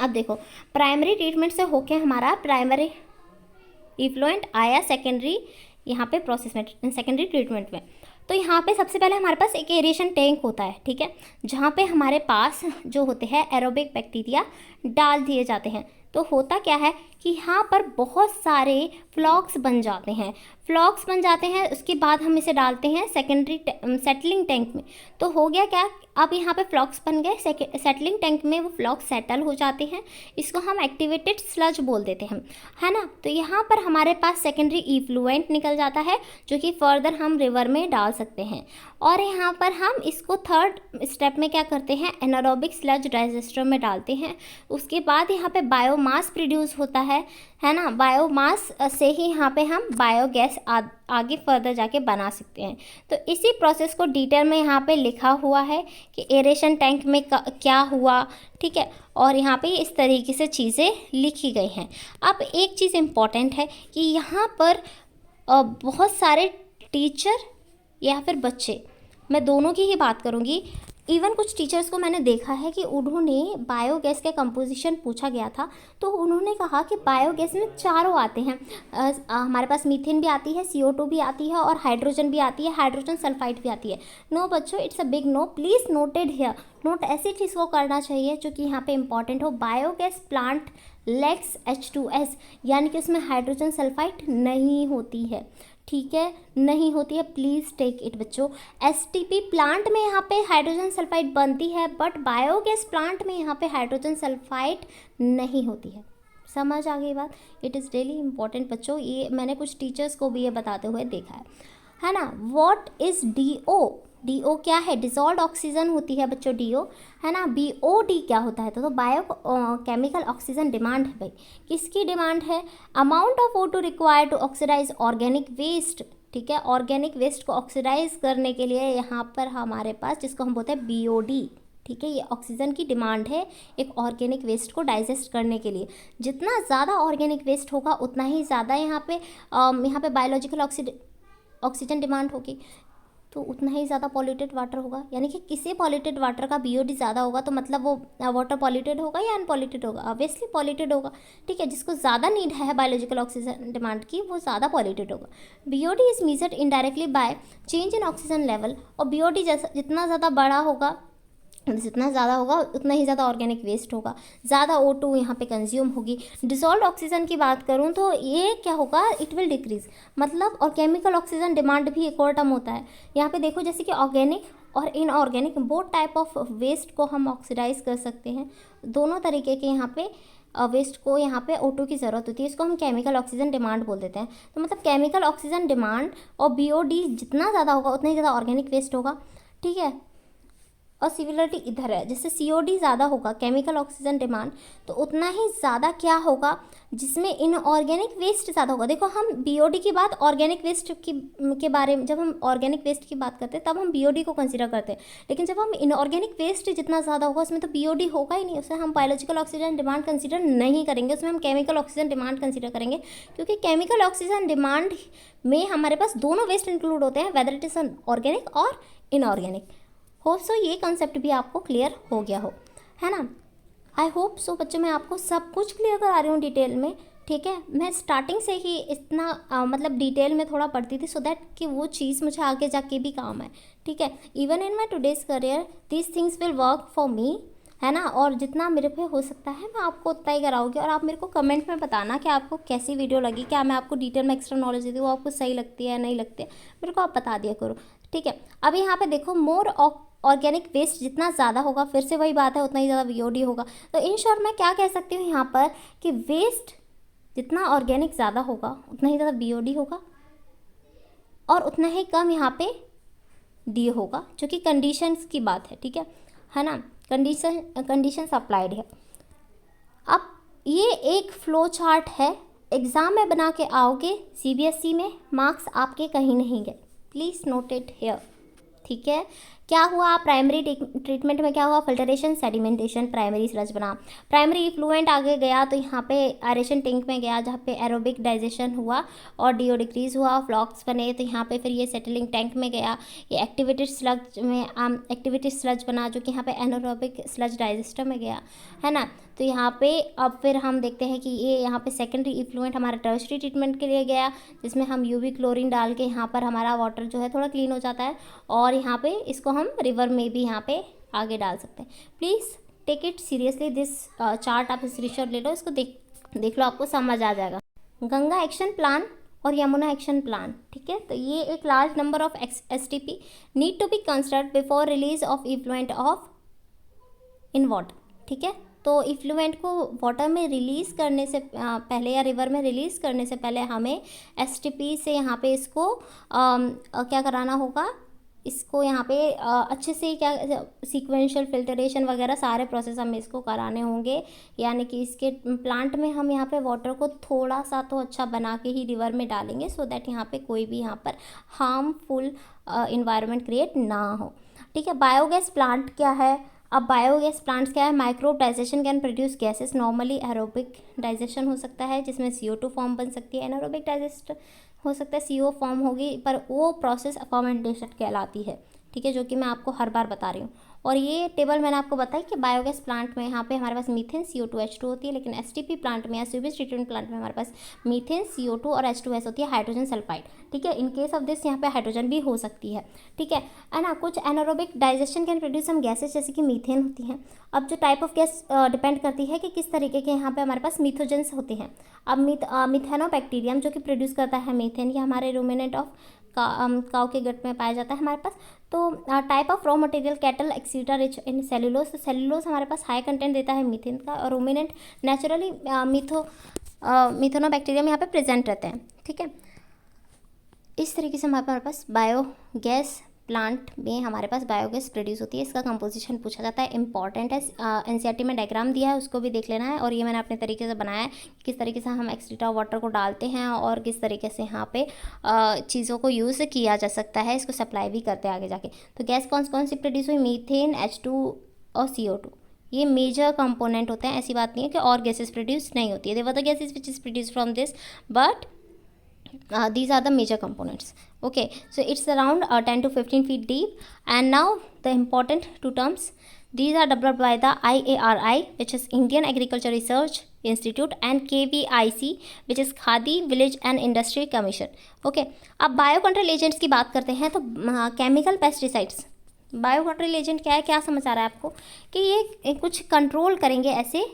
अब देखो प्राइमरी ट्रीटमेंट से होके हमारा प्राइमरी इफ्लुएंट आया सेकेंडरी यहाँ पे प्रोसेस में, सेकेंडरी ट्रीटमेंट में। तो यहाँ पे सबसे पहले हमारे पास एक एरेशन टैंक होता है, ठीक है, जहाँ पे हमारे पास जो होते हैं एरोबिक बैक्टीरिया डाल दिए जाते हैं। तो होता क्या है कि यहाँ पर बहुत सारे फ्लॉक्स बन जाते हैं, उसके बाद हम इसे डालते हैं सेकेंडरी सेटलिंग टैंक में। तो हो गया क्या, अब यहाँ पे फ्लॉक्स बन गए, सेटलिंग टैंक में वो फ्लॉक्स सेटल हो जाते हैं, इसको हम एक्टिवेटेड स्लज बोल देते हैं, है ना। तो यहाँ पर हमारे पास सेकेंडरी इफ्लुएंट निकल जाता है जो कि फर्दर हम रिवर में डाल सकते हैं। और यहाँ पर हम इसको थर्ड स्टेप में क्या करते हैं, एनारोबिक स्लज डाइजेस्टर में डालते हैं। उसके बाद यहाँ पे बायोमास प्रोड्यूस होता है ना, बायोमास से ही यहाँ पे हम बायोगैस आगे फर्दर जाके बना सकते हैं। तो इसी प्रोसेस को डिटेल में यहाँ पे लिखा हुआ है कि एरेशन टैंक में क्या हुआ, ठीक है, और यहाँ पे इस तरीके से चीज़ें लिखी गई हैं। अब एक चीज़ इम्पॉर्टेंट है कि यहाँ पर बहुत सारे टीचर या फिर बच्चे, मैं दोनों की ही बात करूँगी, इवन कुछ टीचर्स को मैंने देखा है कि उन्होंने बायोगैस का कंपोजिशन पूछा गया था तो उन्होंने कहा कि बायोगैस में चारों आते हैं, हमारे पास मीथेन भी आती है, CO2 भी आती है और हाइड्रोजन भी आती है, हाइड्रोजन सल्फाइड भी आती है। नो बच्चों, it's a big no, please noted here, note ऐसी चीज़ को करना चाहिए जो कि यहाँ पे इंपॉर्टेंट हो। बायोगैस प्लांट लैक्स H2S, यानी कि उसमें हाइड्रोजन सल्फाइड नहीं होती है, ठीक है, नहीं होती है, प्लीज़ टेक इट बच्चों। STP प्लांट में यहाँ पे हाइड्रोजन सल्फाइड बनती है, बट बायोगैस प्लांट में यहाँ पे हाइड्रोजन सल्फाइड नहीं होती है। समझ आ गई बात, इट इज़ रियली इंपॉर्टेंट बच्चों, ये मैंने कुछ टीचर्स को भी ये बताते हुए देखा है ना। व्हाट इज़ DO, DO क्या है, डिजॉल्व ऑक्सीजन होती है बच्चों DO, है ना। BOD क्या होता है, तो बायो केमिकल ऑक्सीजन डिमांड है भाई, किसकी डिमांड है, amount of O2 required to oxidise organic waste, ठीक है। ऑर्गेनिक वेस्ट को ऑक्सीडाइज करने के लिए यहाँ पर हमारे पास जिसको हम बोलते हैं BOD, ठीक है, ये ऑक्सीजन की डिमांड है एक ऑर्गेनिक वेस्ट को डाइजेस्ट करने के लिए। जितना ज़्यादा ऑर्गेनिक वेस्ट होगा उतना ही ज़्यादा यहाँ पे बायोलॉजिकल ऑक्सीजन डिमांड होगी, तो उतना ही ज़्यादा पॉल्यूटेड वाटर होगा। यानी कि किसी पॉल्यूटेड वाटर का BOD ज़्यादा होगा तो मतलब वो वाटर पॉल्यूटेड होगा या अनपॉल्यूटेड होगा, ऑब्वियसली पॉल्यूटेड होगा, ठीक है। जिसको ज़्यादा नीड है बायोलॉजिकल ऑक्सीजन डिमांड की वो ज़्यादा पॉल्यूटेड होगा। BOD is measured indirectly by change in oxygen level, और BOD जैसा जितना ज़्यादा बड़ा होगा, जितना ज़्यादा होगा उतना ही ज़्यादा ऑर्गेनिक वेस्ट होगा, ज़्यादा O2 यहाँ पे कंज्यूम होगी। डिसॉल्व ऑक्सीजन की बात करूँ तो ये क्या होगा, इट विल डिक्रीज, मतलब, और केमिकल ऑक्सीजन डिमांड भी एक और टर्म होता है यहाँ पे। देखो जैसे कि ऑर्गेनिक और inorganic both type of waste को हम ऑक्सीडाइज कर सकते हैं, दोनों तरीके के यहाँ पे वेस्ट को यहाँ पे O2 की ज़रूरत होती है, इसको हम केमिकल ऑक्सीजन डिमांड बोल देते हैं। तो मतलब केमिकल ऑक्सीजन डिमांड और BOD जितना ज़्यादा होगा उतना ही ज़्यादा ऑर्गेनिक वेस्ट होगा, ठीक है। और सिमिलरिटी इधर है, जैसे COD ज़्यादा होगा केमिकल ऑक्सीजन डिमांड, तो उतना ही ज़्यादा क्या होगा जिसमें इनऑर्गेनिक वेस्ट ज़्यादा होगा। देखो हम BOD की बात ऑर्गेनिक वेस्ट की के बारे में, जब हम ऑर्गेनिक वेस्ट की बात करते हैं तब हम BOD को कंसिडर करते हैं, लेकिन जब हम इनऑर्गेनिक वेस्ट जितना ज़्यादा होगा उसमें तो BOD होगा ही नहीं, उसमें हम बायोलॉजिकल ऑक्सीजन डिमांड कंसिडर नहीं करेंगे, उसमें हम केमिकल ऑक्सीजन डिमांड कंसिडर करेंगे, क्योंकि केमिकल ऑक्सीजन डिमांड में हमारे पास दोनों वेस्ट इंक्लूड होते हैं, वेदर इट इज़ ऑर्गेनिक और इनऑर्गेनिक। होप सो ये कंसेप्ट भी आपको क्लियर हो गया हो, है ना। आई होप सो बच्चों मैं आपको सब कुछ क्लियर करा रही हूँ डिटेल में, ठीक है। मैं स्टार्टिंग से ही इतना मतलब डिटेल में थोड़ा पढ़ती थी सो दैट कि वो चीज़ मुझे आगे जाके भी काम आए, ठीक है। Even in my today's career these things will work for me, है ना। और जितना मेरे पे हो सकता है मैं आपको उतना ही कराऊंगी, और आप मेरे को कमेंट में बताना कि आपको कैसी वीडियो लगी, क्या मैं आपको डिटेल में एक्स्ट्रा नॉलेज देती हूँ, वो आपको सही लगती है या नहीं लगती है, मेरे को आप बता दिया करो, ठीक है। अब यहाँ पे देखो मोर ऑर्गेनिक वेस्ट जितना ज़्यादा होगा, फिर से वही बात है, उतना ही ज़्यादा BOD होगा। तो इन शॉर्ट मैं क्या कह सकती हूँ यहाँ पर कि वेस्ट जितना ऑर्गेनिक ज़्यादा होगा उतना ही ज़्यादा BOD होगा, और उतना ही कम यहाँ पे DO होगा, जो कि कंडीशंस की बात है, ठीक है ना। कंडीशंस अप्लाइड है। अब ये एक फ्लो चार्ट है, एग्ज़ाम में बना के आओगे CBSE में, मार्क्स आपके कहीं नहीं गए, प्लीज़ नोट इट हियर, ठीक है। क्या हुआ प्राइमरी ट्रीटमेंट में, क्या हुआ फिल्टरेशन सेडिमेंटेशन, प्राइमरी स्लज बना, प्राइमरी इफ्लुएंट आगे गया तो यहाँ पे एरेशन टैंक में गया जहाँ पे एरोबिक डाइजेशन हुआ और DO डिक्रीज हुआ, फ्लॉक्स बने, तो यहाँ पे फिर ये सेटलिंग टैंक में गया, ये एक्टिवेटेड स्लज में एक्टिवेटेड स्लज बना जो कि यहाँ पे एनारोबिक स्लज डाइजेस्टर में गया, है ना। तो यहाँ पे अब फिर हम देखते हैं कि ये यहाँ पे सेकेंडरी इफ्लुएंट हमारा टर्शरी ट्रीटमेंट के लिए गया, जिसमें हम UV क्लोरीन डाल के यहाँ पर हमारा वाटर जो है थोड़ा क्लीन हो जाता है, और यहाँ पे इसको हम रिवर में भी यहाँ पे आगे डाल सकते हैं। Please take it seriously this chart, आप स्क्रीनशॉट ले लो, इसको देख लो, आपको समझ आ जाएगा। गंगा एक्शन प्लान और यमुना एक्शन प्लान, ठीक है। तो ये एक large number of STP need to be considered before release of effluent of in water, ठीक है। तो इफ्लुएंट को वाटर में रिलीज़ करने से पहले या रिवर में रिलीज़ करने से पहले हमें STP से यहाँ पे इसको क्या कराना होगा, इसको यहाँ पे अच्छे से क्या सीक्वेंशियल फिल्टरेशन वगैरह सारे प्रोसेस हमें इसको कराने होंगे, यानी कि इसके प्लांट में हम यहाँ पे वाटर को थोड़ा सा तो अच्छा बना के ही रिवर में डालेंगे, सो दैट यहाँ पे कोई भी यहाँ पर हार्मफुल इन्वायरमेंट क्रिएट ना हो, ठीक है। बायोगैस प्लांट क्या है, अब बायोगैस प्लांट्स क्या है, microbe digestion can produce gases, normally aerobic digestion हो सकता है जिसमें CO2 फॉर्म बन सकती है, एनारोबिक डाइजेस्ट हो सकता है CO फॉर्म होगी, पर वो प्रोसेस फर्मेंटेशन कहलाती है, ठीक है, जो कि मैं आपको हर बार बता रही हूँ। और ये टेबल मैंने आपको बताया कि बायोगैस प्लांट में यहाँ पे हमारे पास मीथेन CO2 H2 होती है, लेकिन STP प्लांट में या सीवेज ट्रीटमेंट प्लांट में हमारे पास मीथेन CO2 और H2S होती है, हाइड्रोजन सल्फाइड, ठीक है। इन केस ऑफ दिस यहाँ पे हाइड्रोजन भी हो सकती है, ठीक है ना। कुछ anaerobic digestion can produce some gases जैसे कि मीथेन होती हैं। अब जो टाइप ऑफ गैस डिपेंड करती है कि किस तरीके के यहाँ पे हमारे पास मीथोजेंस होते हैं। अब मिथेनोबैक्टीरियम जो कि प्रोड्यूस करता है मीथेन, ये हमारे रूमिनेंट ऑफ काऊ के गट में पाया जाता है हमारे पास। तो type of raw material cattle excreta rich in cellulose, तो सेलुलोज हमारे पास हाई कंटेंट देता है मीथेन का, और रूमिनेंट नेचुरली मिथेनोबैक्टीरियम यहाँ पे प्रेजेंट रहते हैं, ठीक है। इस तरीके से हमारे पास बायोगैस प्लांट में हमारे पास बायोगैस प्रोड्यूस होती है। इसका कंपोजिशन पूछा जाता है, इंपॉर्टेंट है। एनसीईआरटी में डायग्राम दिया है, उसको भी देख लेना है। और ये मैंने अपने तरीके से बनाया है, किस तरीके से हम एक्स्ट्रा वाटर को डालते हैं और किस तरीके से यहाँ पे चीज़ों को यूज़ किया जा सकता है, इसको सप्लाई भी करते हैं आगे जाके। तो गैस कौन कौन सी प्रोड्यूस हुई, मीथेन, H2 और CO2, ये मेजर कंपोनेंट होते हैं। ऐसी बात नहीं है कि और गैसेस प्रोड्यूस नहीं होती है, they are the gases which is produce from this, but these are the major components. Okay, so it's around 10 to 15 feet deep. And now the important two terms, these are developed by the IARI, which is Indian Agriculture Research Institute, and KVIC, which is Khadi Village and Industry Commission. Okay, अब bio control agents की बात करते हैं। तो chemical pesticides, bio control agent क्या है, क्या समझ आ रहा है आपको कि ये कुछ कंट्रोल करेंगे ऐसे,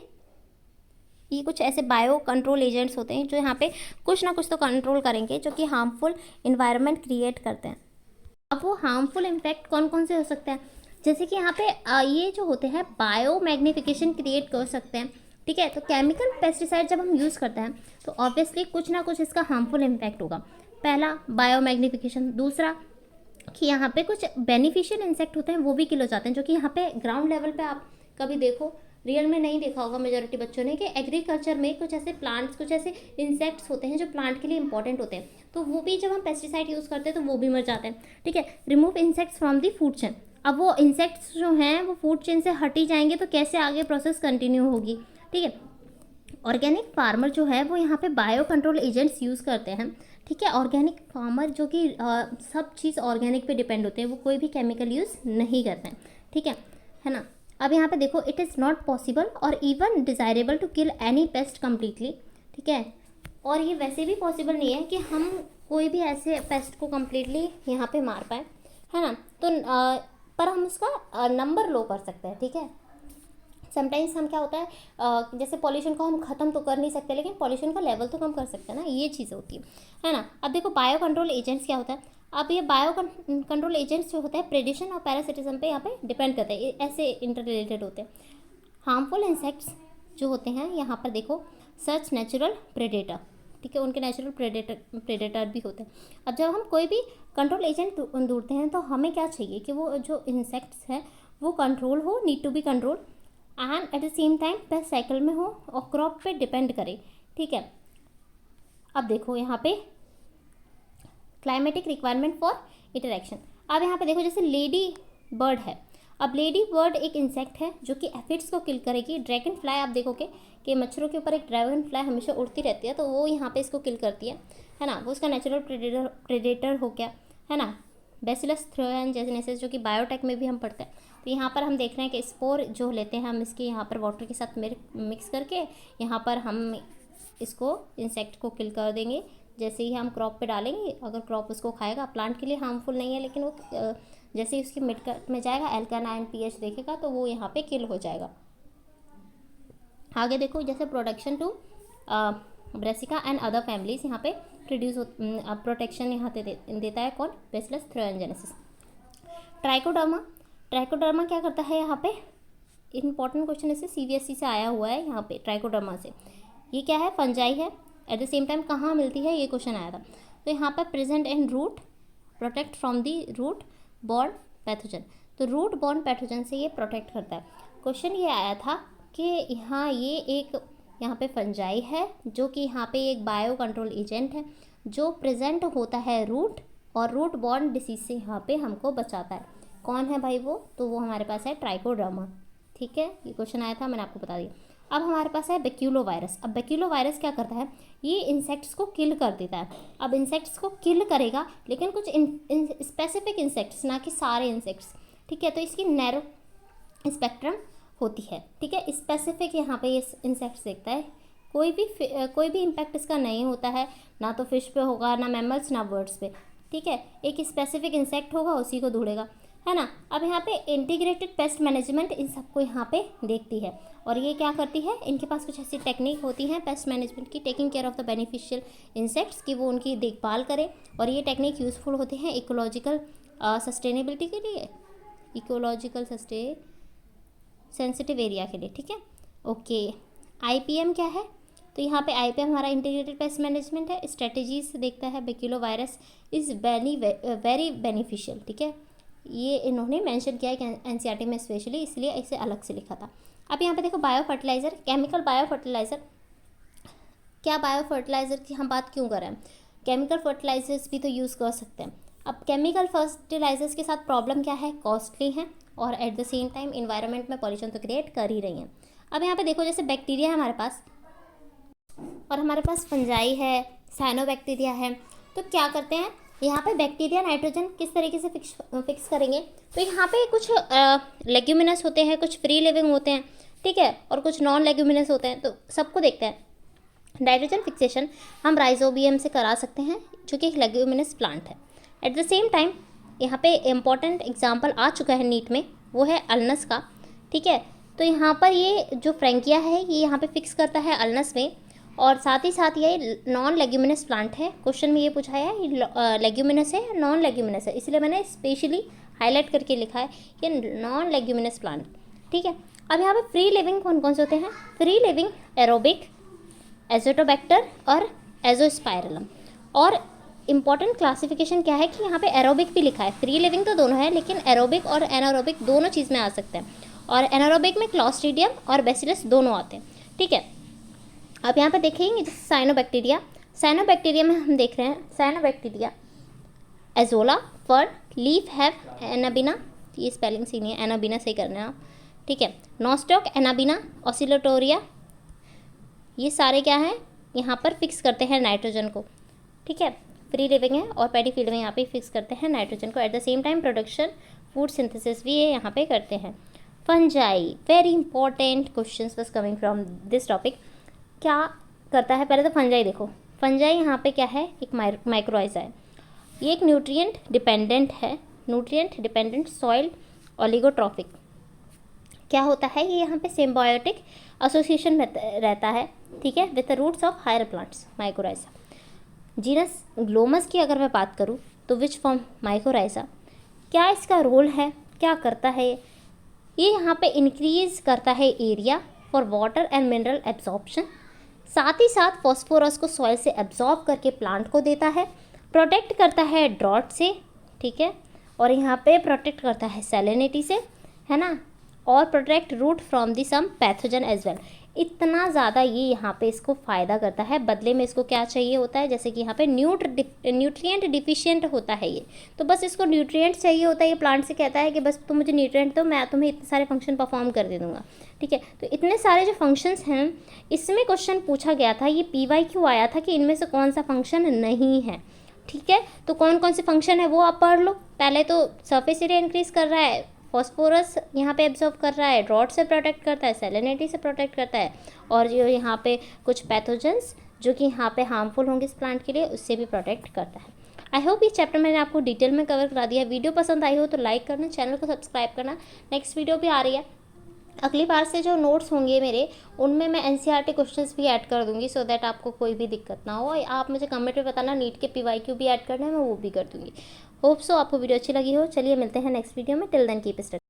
ये कुछ ऐसे बायो कंट्रोल एजेंट्स होते हैं जो यहाँ पे कुछ ना कुछ तो कंट्रोल करेंगे, जो कि हार्मफुल इन्वायरमेंट क्रिएट करते हैं। अब वो हार्मफुल इम्पैक्ट कौन कौन से हो सकते हैं, जैसे कि यहाँ पे ये जो होते हैं बायो मैग्निफिकेशन क्रिएट कर सकते हैं। ठीक है, तो केमिकल पेस्टिसाइड जब हम यूज़ करते हैं तो ऑब्वियसली कुछ ना कुछ इसका हार्मफुल इम्पैक्ट होगा। पहला बायो मैग्निफिकेशन, दूसरा कि यहाँ पे कुछ बेनिफिशियल इंसेक्ट होते हैं वो भी किल हो जाते हैं, जो कि यहाँ पे ग्राउंड लेवल पे आप कभी देखो, रियल में नहीं देखा होगा मेजॉरिटी बच्चों ने, कि एग्रीकल्चर में कुछ ऐसे प्लांट्स, कुछ ऐसे इंसेक्ट्स होते हैं जो प्लांट के लिए इंपॉर्टेंट होते हैं, तो वो भी जब हम पेस्टिसाइड यूज़ करते हैं तो वो भी मर जाते हैं। ठीक है, remove insects from the food chain, अब वो इंसेक्ट्स जो हैं वो फूड चेन से हट ही जाएंगे तो कैसे आगे प्रोसेस कंटिन्यू होगी। ठीक है, ऑर्गेनिक फार्मर जो है वो यहाँ पे बायो कंट्रोल एजेंट्स यूज़ करते हैं। ठीक है, ऑर्गेनिक फार्मर जो कि सब चीज़ ऑर्गेनिक पे डिपेंड होते हैं, वो कोई भी केमिकल यूज़ नहीं करते हैं। ठीक है ना। अब यहाँ पे देखो, इट इज़ नॉट पॉसिबल और even desirable to kill any pest completely. ठीक है, और ये वैसे भी पॉसिबल नहीं है कि हम कोई भी ऐसे पेस्ट को कम्प्लीटली यहाँ पे मार पाए, है ना। तो पर हम उसका नंबर लो कर सकते हैं। ठीक है, समटाइम्स हम क्या होता है जैसे पॉल्यूशन को हम ख़त्म तो कर नहीं सकते, लेकिन पॉल्यूशन का लेवल तो कम कर सकते हैं ना, ये चीज़ होती है ना। अब देखो बायो कंट्रोल एजेंट्स क्या होता है। अब ये बायो कंट्रोल एजेंट्स जो होते हैं प्रेडिशन और पैरासिटिज्म पे यहाँ पे डिपेंड करते हैं, ऐसे इंटर रिलेटेड होते हैं। हार्मफुल इंसेक्ट्स जो होते हैं यहाँ पर देखो, सच नेचुरल प्रेडेटर, ठीक है, उनके नेचुरल प्रेडेटर भी होते हैं। अब जब हम कोई भी कंट्रोल एजेंट ढूंढते हैं तो हमें क्या चाहिए कि वो जो इंसेक्ट्स हैं वो कंट्रोल हो, need to be control, and at the same time pest cycle में हो और क्रॉप पे डिपेंड करे। ठीक है, अब देखो यहाँ पे क्लाइमेटिक रिक्वायरमेंट फॉर इंटरेक्शन। अब यहाँ पे देखो जैसे लेडी बर्ड है, अब लेडी बर्ड एक इंसेक्ट है जो कि एफिड्स को किल करेगी। ड्रैगन फ्लाई आप देखोगे कि मच्छरों के ऊपर एक ड्रैगन फ्लाई हमेशा उड़ती रहती है, तो वो यहाँ पे इसको किल करती है ना, वो उसका नेचुरल प्रेडेटर हो गया, है ना। बैसिलस थ्रोएंजेनेसिस जो कि बायोटेक में भी हम पढ़ते हैं। तो यहाँ पर हम देख रहे हैं कि स्पोर जो लेते हैं हम इसके यहाँ पर वाटर के साथ मिक्स करके यहाँ पर हम इसको इंसेक्ट को किल कर देंगे। जैसे ही हम क्रॉप पे डालेंगे, अगर क्रॉप उसको खाएगा, प्लांट के लिए हार्मफुल नहीं है, लेकिन वो जैसे ही उसकी मिड में जाएगा एल्कालाइन पीएच देखेगा तो वो यहाँ पे किल हो जाएगा। आगे देखो जैसे protection to brassica and other families यहाँ पे प्रोड्यूस प्रोटेक्शन यहाँ पे देता है कौन, बैसिलस थ्रोएंजेनेसिस। ट्राइकोडर्मा क्या करता है यहाँ पे, इंपॉर्टेंट क्वेश्चन इससे CBSE से आया हुआ है यहाँ पे ट्राइकोडर्मा से। ये क्या है, फंजाई है, एट द सेम टाइम कहाँ मिलती है, ये क्वेश्चन आया था। तो यहाँ पर present in root, protect from the root borne pathogen, तो रूट बॉर्न पैथोजन से ये प्रोटेक्ट करता है। क्वेश्चन ये आया था कि यहाँ ये एक यहाँ पे फंजाई है जो कि यहाँ पे एक बायो कंट्रोल एजेंट है जो प्रेजेंट होता है रूट और रूट बॉर्न डिसीज से यहाँ पे हमको बचाता है। कौन है भाई वो, तो वो हमारे पास है ट्राइकोडर्मा। ठीक है, ये क्वेश्चन आया था, मैंने आपको बता दिया। अब हमारे पास है बैक्यूलो वायरस। अब बैक्यूलो वायरस क्या करता है, ये इंसेक्ट्स को किल कर देता है। अब इंसेक्ट्स को किल करेगा लेकिन कुछ स्पेसिफिक इंसेक्ट्स, ना कि सारे इंसेक्ट्स। ठीक है, तो इसकी नैरो स्पेक्ट्रम होती है। ठीक है, स्पेसिफिक यहाँ पे ये इंसेक्ट्स देखता है, कोई भी इम्पैक्ट इसका नहीं होता है, ना तो फिश पे होगा, ना मैमल्स, ना बर्ड्स पे। ठीक है, एक स्पेसिफिक इंसेक्ट होगा, उसी को ढूंढेगा, है ना। अब यहाँ पे इंटीग्रेटेड पेस्ट मैनेजमेंट इन सबको यहाँ पे देखती है, और ये क्या करती है, इनके पास कुछ ऐसी टेक्निक होती हैं पेस्ट मैनेजमेंट की, taking care of the beneficial insects, कि वो उनकी देखभाल करे। और ये टेक्निक यूज़फुल होते हैं इकोलॉजिकल सस्टेनेबिलिटी के लिए, इकोलॉजिकल सेंसिटिव एरिया के लिए। ठीक है, ओके। IPM क्या है, तो यहाँ पे IPM हमारा इंटीग्रेटेड पेस्ट मैनेजमेंट है, स्ट्रेटेजीज देखता है। Baculovirus is very very beneficial, ठीक है, ये इन्होंने मेंशन किया है एनसीईआरटी में स्पेशली, इसलिए इसे अलग से लिखा था। अब यहाँ पे देखो bio fertiliser, chemical bio fertiliser. क्या बायो फर्टिलाइज़र की हम बात क्यों कर रहे हैं, केमिकल फर्टिलाइजर्स भी तो यूज़ कर सकते हैं। अब केमिकल फर्टिलाइजर्स के साथ प्रॉब्लम क्या है, कॉस्टली हैं और eight the same time environment में पॉल्यूशन तो क्रिएट कर ही रही हैं। अब यहाँ पे देखो जैसे बैक्टीरिया है हमारे पास और हमारे पास फंजाई है, साइनोबैक्टीरिया है, तो क्या करते हैं यहाँ पे बैक्टीरिया नाइट्रोजन किस तरीके से फिक्स करेंगे, तो यहाँ पे कुछ लेग्यूमिनस होते हैं, कुछ फ्री लिविंग होते हैं, ठीक है, और कुछ नॉन लेग्यूमिनस होते हैं, तो सबको देखते हैं। नाइट्रोजन फिक्सेशन हम राइजोबियम से करा सकते हैं जो कि एक लेग्यूमिनस प्लांट है। एट द सेम टाइम यहाँ पे इम्पॉर्टेंट एग्जांपल आ चुका है नीट में, वो है अल्नस का, ठीक है। तो यहाँ पर ये जो फ्रेंकिया है ये यहाँ पे फिक्स करता है अल्नस में, और साथ ही साथ ये नॉन लेग्यूमिनस प्लांट है। क्वेश्चन में ये पूछा है लेग्यूमिनस है या नॉन लेग्यूमिनस है, इसलिए मैंने स्पेशली हाईलाइट करके लिखा है ये नॉन लेग्यूमिनस प्लांट, ठीक है। अब यहाँ पे फ्री लिविंग कौन कौन से होते हैं, फ्री लिविंग एरोबिक, एजोटोबैक्टर और एजोस्पाइरलम। और इम्पॉर्टेंट क्लासिफिकेशन क्या है कि यहाँ पे एरोबिक भी लिखा है, फ्री लिविंग तो दोनों है लेकिन एरोबिक और एनारोबिक दोनों चीज़ में आ सकते हैं, और एनारोबिक में क्लॉस्ट्रीडियम और बैसिलस दोनों आते हैं, ठीक है। अब यहाँ पे देखेंगे साइनोबैक्टीरिया, साइनोबैक्टीरिया में हम देख रहे हैं cyanobacteria azolla, fern, leaf have Anabaena, ये स्पेलिंग सही नहीं है, एनाबिना सही करना है आप, ठीक है। नॉस्टॉक, एनाबिना, ऑसिलोटोरिया, ये सारे क्या हैं यहाँ पर फिक्स करते हैं नाइट्रोजन को, ठीक है। फ्री लिविंग है और पैडी फील्ड में यहाँ पे फिक्स करते हैं नाइट्रोजन को। Eight the same time production food synthesis भी ये यहाँ पे करते हैं। Fungi, very important questions was coming from this topic. क्या करता है, पहले तो फंजाई देखो, फंजाई यहाँ पे क्या है, एक माइक्रोराइजा है, ये एक न्यूट्रिएंट डिपेंडेंट है, न्यूट्रिएंट डिपेंडेंट सॉइल ओलिगोट्रॉफिक। क्या होता है ये यहाँ पे सिम्बायोटिक एसोसिएशन में रहता है, ठीक है, with the roots of higher plants, mycorrhiza. Genus Glomus की अगर मैं बात करूँ तो विच फॉर्म माइक्रोराइजा, क्या इसका रोल है, क्या करता है ये यहाँ पे इंक्रीज करता है area for water and mineral absorption, साथ ही साथ फॉस्फोरस को सॉइल से एब्जॉर्ब करके प्लांट को देता है, प्रोटेक्ट करता है ड्रॉट से, ठीक है, और यहाँ पे प्रोटेक्ट करता है सैलिनिटी से, है ना, और protect root from the some pathogen as well. इतना ज़्यादा ये यहाँ पे इसको फ़ायदा करता है। बदले में इसको क्या चाहिए होता है, जैसे कि यहाँ पे न्यूट्रिएंट डिफिशिएंट होता है ये, तो बस इसको न्यूट्रिएंट चाहिए होता है, ये प्लांट से कहता है कि बस तुम मुझे न्यूट्रिएंट दो, मैं तुम्हें इतने सारे फंक्शन परफॉर्म कर दे दूँगा, ठीक है। तो इतने सारे जो फंक्शंस हैं इसमें क्वेश्चन पूछा गया था, ये PYQ आया था कि इनमें से कौन सा फंक्शन नहीं है, ठीक है। तो कौन कौन से फंक्शन है वो आप पढ़ लो। पहले तो सरफेस एरिया इंक्रीज़ कर रहा है, फॉस्फोरस यहाँ पे एब्जॉर्ब कर रहा है, ड्रॉट से प्रोटेक्ट करता है, सैलिनिटी से प्रोटेक्ट करता है, और जो यहाँ पे कुछ पैथोजेंस जो कि यहाँ पे हार्मफुल होंगे इस प्लांट के लिए उससे भी प्रोटेक्ट करता है। आई होप ये चैप्टर मैंने आपको डिटेल में कवर करा दिया। वीडियो पसंद आई हो तो लाइक करना, चैनल को सब्सक्राइब करना। नेक्स्ट वीडियो भी आ रही है, अगली बार से जो नोट्स होंगे मेरे उनमें मैं NCERT क्वेश्चंस भी ऐड कर दूंगी, सो दैट आपको कोई भी दिक्कत ना हो। आप मुझे कमेंट में बताना नीट के PYQ भी ऐड करना है, मैं वो भी कर दूंगी। होप सो आपको वीडियो अच्छी लगी हो। चलिए मिलते हैं नेक्स्ट वीडियो में, टिल देन कीप स्टडी।